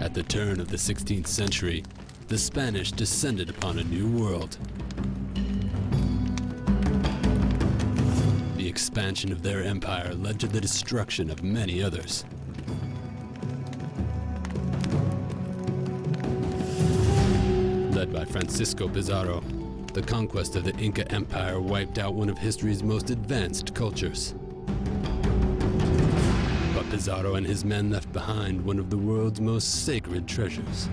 At the turn of the 16th century, the Spanish descended upon a new world. The expansion of their empire led to the destruction of many others. Led by Francisco Pizarro, the conquest of the Inca Empire wiped out one of history's most advanced cultures. But Pizarro and his men left behind one of the world's most sacred treasures.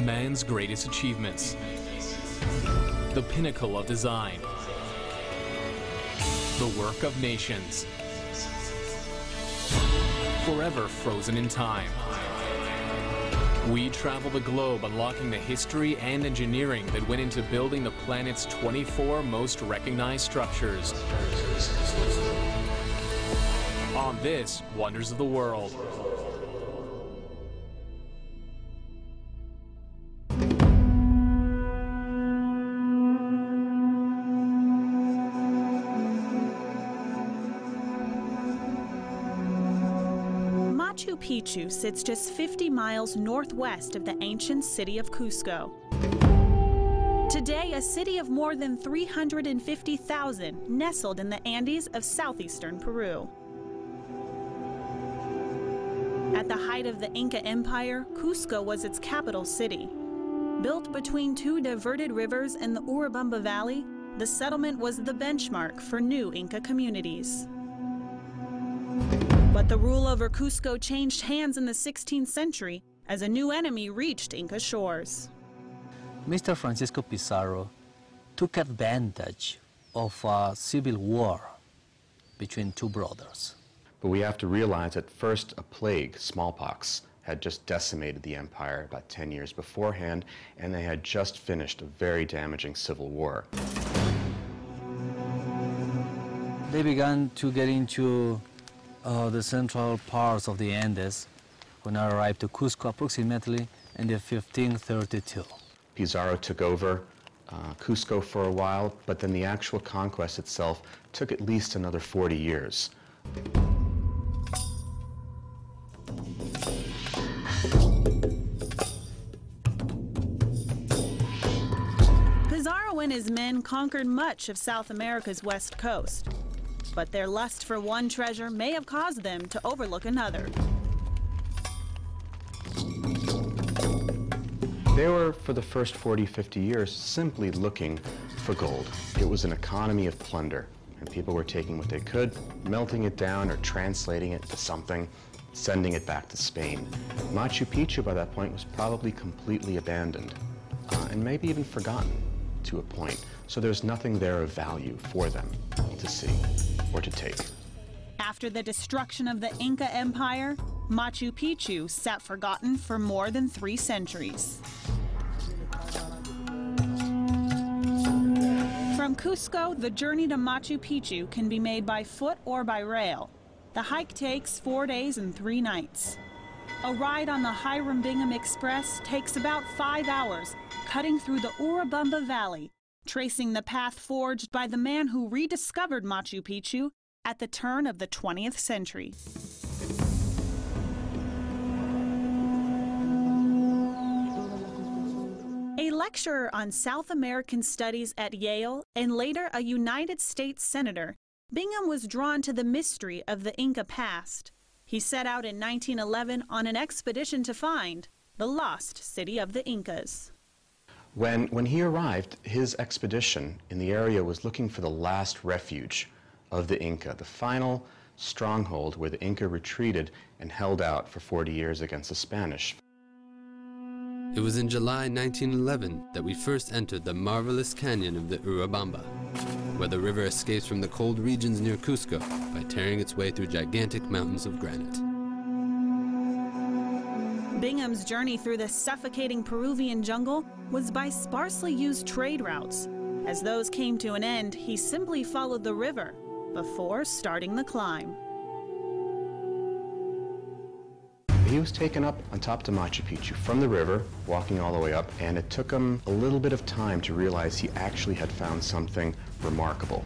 Man's greatest achievements. The pinnacle of design. The work of nations. Forever frozen in time. We travel the globe unlocking the history and engineering that went into building the planet's 24 most recognized structures. On this, Wonders of the World. Machu Picchu sits just 50 miles northwest of the ancient city of Cuzco. Today, a city of more than 350,000 nestled in the Andes of southeastern Peru. At the height of the Inca Empire, Cuzco was its capital city. Built between two diverted rivers in the Urubamba Valley, the settlement was the benchmark for new Inca communities. But the rule over Cuzco changed hands in the 16th century as a new enemy reached Inca shores. Mr. Francisco Pizarro took advantage of a civil war between two brothers. But we have to realize that first a plague, smallpox, had just decimated the empire about 10 years beforehand, and they had just finished a very damaging civil war. They began to get into the central parts of the Andes when I arrived to Cuzco approximately in the 1532. Pizarro took over Cuzco for a while, but then the actual conquest itself took at least another 40 years. Pizarro and his men conquered much of South America's west coast, but their lust for one treasure may have caused them to overlook another. They were, for the first 40, 50 years, simply looking for gold. It was an economy of plunder, and people were taking what they could, melting it down or translating it to something, sending it back to Spain. Machu Picchu, by that point, was probably completely abandoned, and maybe even forgotten to a point. So there's nothing there of value for them to see or to take. After the destruction of the Inca Empire, Machu Picchu sat forgotten for more than 3 centuries. From Cuzco, the journey to Machu Picchu can be made by foot or by rail. The hike takes 4 days and 3 nights. A ride on the Hiram Bingham Express takes about 5 hours, cutting through the Urubamba Valley, tracing the path forged by the man who rediscovered Machu Picchu at the turn of the 20th century. A lecturer on South American studies at Yale and later a United States senator, Bingham was drawn to the mystery of the Inca past. He set out in 1911 on an expedition to find the lost city of the Incas. When he arrived, his expedition in the area was looking for the last refuge of the Inca, the final stronghold where the Inca retreated and held out for 40 years against the Spanish. It was in July 1911 that we first entered the marvelous canyon of the Urubamba, where the river escapes from the cold regions near Cuzco by tearing its way through gigantic mountains of granite. Bingham's journey through the suffocating Peruvian jungle was by sparsely used trade routes. As those came to an end, he simply followed the river before starting the climb. he was taken up on top to Machu Picchu from the river, walking all the way up, and it took him a little bit of time to realize he actually had found something remarkable.